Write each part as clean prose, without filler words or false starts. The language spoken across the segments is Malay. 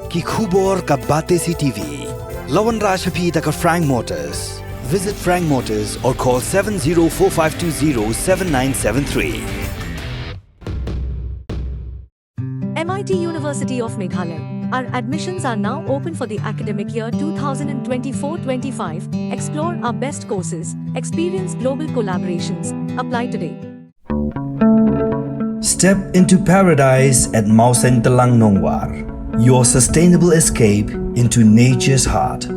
ki khubor ka bate CTV. Lawan Rajhapi taka Frank Motors. Visit Frank Motors or call 7045207973. MIT University of Meghalaya. Our admissions are now open for the academic year 2024-25. Explore our best courses, experience global collaborations. Apply today. Step into paradise at Mausen Telang Nongwar, your sustainable escape into nature's heart.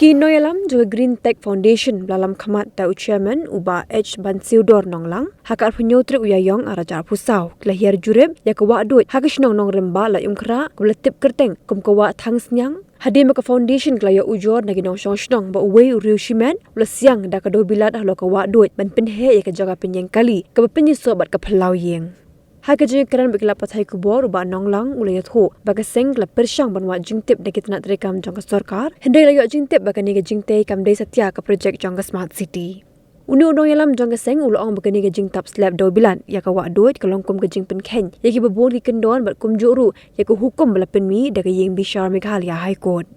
Kinoyalam juga Green Tech Foundation dalam khamat tau chairman uba H Bansiudor Nonglang hakar penyotri uyayong arajar pusau kelahir jurib ya kewa duit hakish nong remba la umkra kuletip kerteng kum kewa thangsnyang hadir maka foundation kelaya ujor nagi nong shong ba uwe uriu shiman ula siang da kado bilat ahlo kewa duit ban penhe ya ke jaga penyeng kali ke penyisobat ke pelau yeng Hakaji keran bagi lapat hai kubor uba nonglang ulayat ho baga seng la persyang banwa jingtip daki tanat rekam jangka sarkar hendai layo jingtip baga niga jingtei kamdei satya ke projek jangka smart city. Uni unong yalam jangka seng ulong baga niga jingtap slab do bilan ya ka wa duit kelongkum ke jingpen ken ya ki bebor ki kendon bat kum juru ya ku hukum bala penmi daga yeng bishar Meghalaya High Court.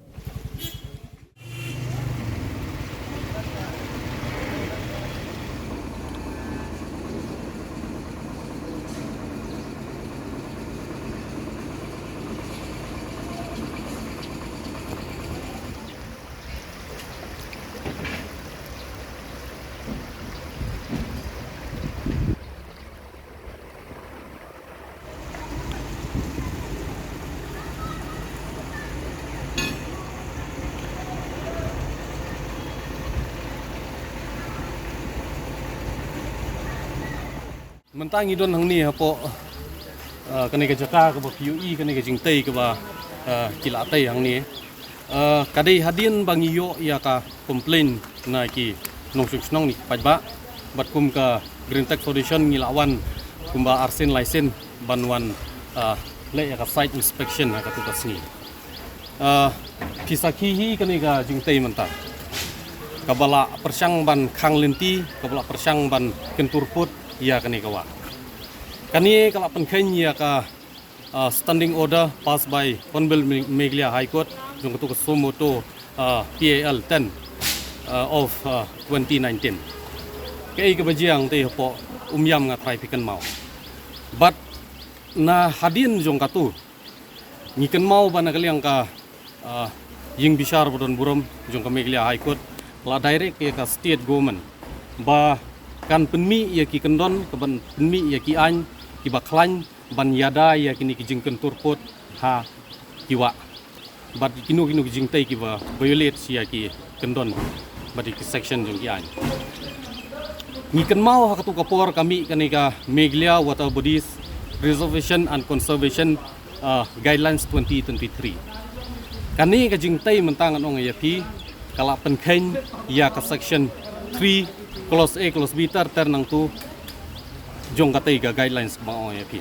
Mentang idon hang ni hapo kene ke jaka ke PUE kene ke jingtei ke ba kilatai hang ni kadai hadin bang iyo ya ka komplain na ki nong nong ni pajba bat kum ka Green Tech Foundation ngilawan kumba arsen license banwan le ya ka site inspection ka tugas ni pisaki hi kene ka jingtei mentang kabala persyang ban khang lenti kabala persyang ban kenturput ya kani kawa kani kala penken ya ka standing order passed by Honorable Meghalaya High Court jung tu somoto PAL 10 of 2019 kei ke bajiang te po umyam nga trai pikan mau but na hadin jung katu ngiken mau bana kaliang ka ying bishar bodon burom jung ka Meghalaya High Court la direct ya ka state government ba kan penmi ya ki kendon ke ban penmi ya ki an ki baklan ban yada ya kini ki jingken turput ha kiwa bat kinu ki jingtai ki ba violate sia ki kendon bat ki section jong ki an ni kan mau ha katu kapor kami kani ka Meghalaya Water Bodies Reservation and Conservation Guidelines 2023 kani ka jingtai mentang anong ya pi kala penken ya ka section 3 Clause A, Clause B ter nang tu jong katai ga guidelines bang ya pi.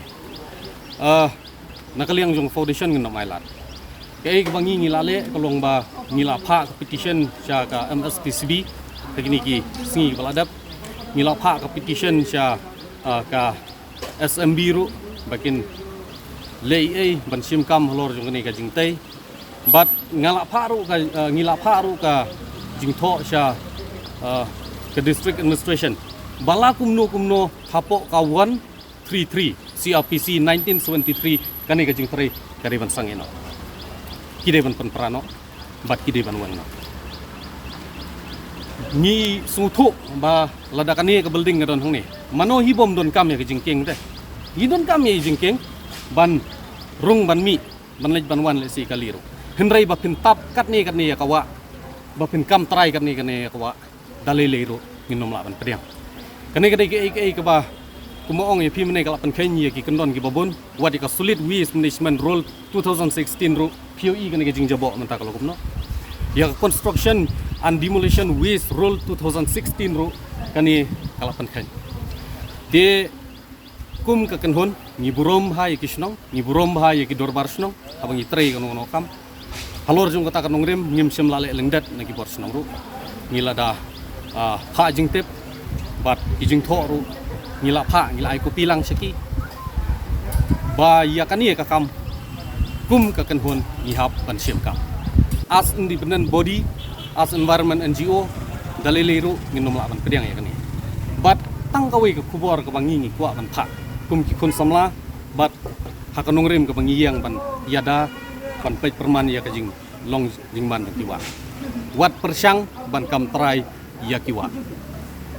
Nakaliang jong foundation ngin mailat. Kay bangi ngilale kalong ba ngila pha petition sya ka MSPCB kagini ki singi baladap ngila pha petition sya ka SMB ru bakin lei ban sim kam halor jong ni ka jingtai bat ngala pha ru ka ngila pha ru ka jingtho sya ke district administration bala kumno hapo ka 133 CRPC 1973 kani ka jing trai kari ban sang eno kide ban pen prano bat kide ban wang no ni suthu ba ladakan ni ke building ngadon hang ni mano hibom don kam ya ke jingking teh hidon kam ya jingking ban rung ban mi ban lej ban wan le si kaliru henrai ba pin tap kat ni ya kawa ba pin kam trai kat ni ya kawa dalai leiro nginom la ban pediang kani ke ba kumoong ya pi mene kala pen kenya ki kendon ki babon wadi ka solid waste management rule 2016 ru POE kani ke jing jabo menta kalau kumno ya construction and demolition waste rule 2016 ru kani kala pen kenya de kum ka kenhon ni burom ha ya kisnong ni burom ha ya ki dorbar snong abang i trei kono no kam halor jung kata kanong rim ngim sim lale lengdat na ki bor snong ru ngila da pha jing tep bat ki jing tho ru ngila pha ngila ai ko pilang seki ba ya kani ka kam kum ka kenhon ni hap ban sim kam as independent body as environment NGO daliliru nginom la ban pediang ya kani bat tang kawe ke kubor ke bangi kwa ban pha kum ki kun samla bat hakanong rim ke bangi yang ban yada ban pej perman ya ke jing long jing man kiwa wat persyang ban kam trai ya kiwa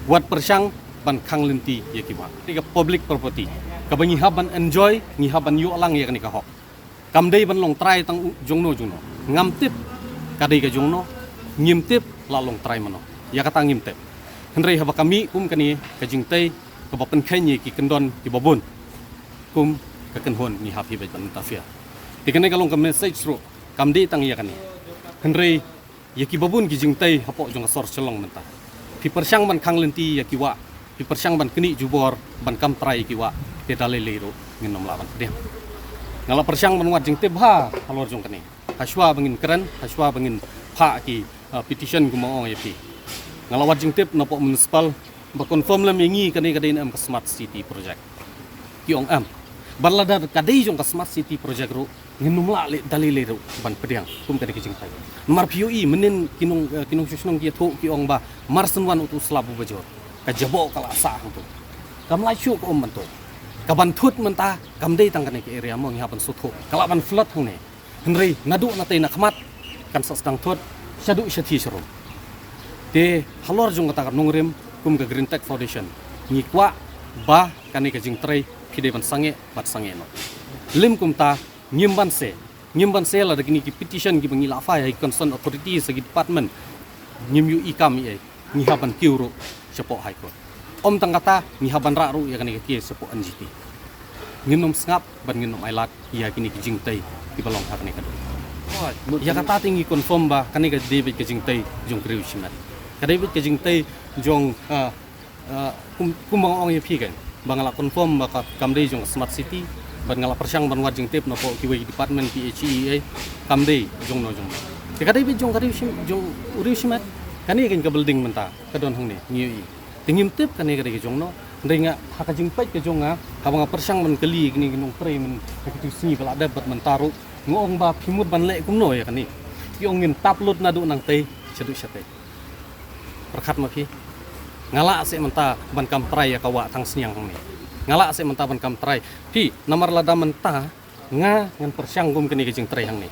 wat persyang ban khang lenti ya kiwa tiga public property ke bangi haban enjoy ngi haban yu alang ya kani ka hok kam dei ban long trai tang jongno ngam tip kadai ka jongno ngim tip la long trai mano ya kata ngim tip henry haba kami kani ka jing tei ka bapen khenye ki kendon ki babon kum ka kenhon ni happy bet ban tafia tikane kalong ka message ro kam dei tang ya kani henry ya ki babon ki jing tei hapo jong sor chelong menta pi persyang ban khang lenti ya ki wa pi persyang ban keni jubor ban kam trai ki wa te dale leiro nginom laban pedih ngala persyang ban wat jing tei bha halor jong kani haswa bangin keren haswa bangin pha ki petition kumo ya pi ngalawat jing tip napok municipal ba confirm lam yangi kani am ka smart city project kiong am barlada kadai jong ka smart city project ro nginum la le dalile ro ban pediang kum kani kijing tai mar POE menin kinung susnong ki tho kiong ba marsen wan utu slabu bajor ka jabo kala sa tu kam lai chu ko man to ka ban thut menta kam dei tang kani ke area mo ngi haban sutho kala ban flood hang ne henry nadu na tai na khmat kan sastang thut syadu syathi syrum de halor jong kata nong rim kum ka Green Tech Foundation ni kwa ba kani ka jing trai kide ban sange bat sange no lim kum ta nyimban se la dagini ki petition ki bangi lafa ya concern authorities segi department nyim yu ikam ye ni haban kiuro sepo high court om tang kata ni haban ra ru ya kani ki sepo NGT nginom ngap ban nginom ailat ya kini ki jing tai ki balong ha kani ka ya kata tingi confirm ba kani ka David ka jing tai jong kriu simat kadai ke jing tei jong kum bang ong ye pi kan bangala confirm ba kamdei jong smart city ban ngala persyang ban wat jing tep no po kiwe department PHE kamdei jong no jong kadai jong uri simat kani kan ke building menta kadon hang ne ngi tingim tep kani kadai jong no ndenga haka jing pai ke jong ha bang persyang ban keli gini ginung pre men kitu sini bala dapat mentaru ngong ba phimut ban le kum no ya kani yong ngin taplut nadu nang tei sedu sate perkat ma pi ngala se menta ban kam trai ya kawa tang sniang ni ngala se menta ban kam trai pi namar lada menta nga ngan persyang gum keni jing trai hang ni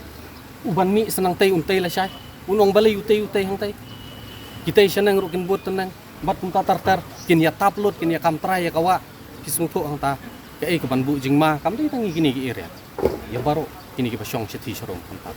uban mi senang tei untai la syai unong balai utai hang tei kita senang rukin buat tenang bat kum tar kin ya taplut kin ya kam trai ya kawa kisung tho hang ta ke ke ban bu jing ma kam tei tangi kini ki area ya baru kini ki pasyong sethi sorong tempat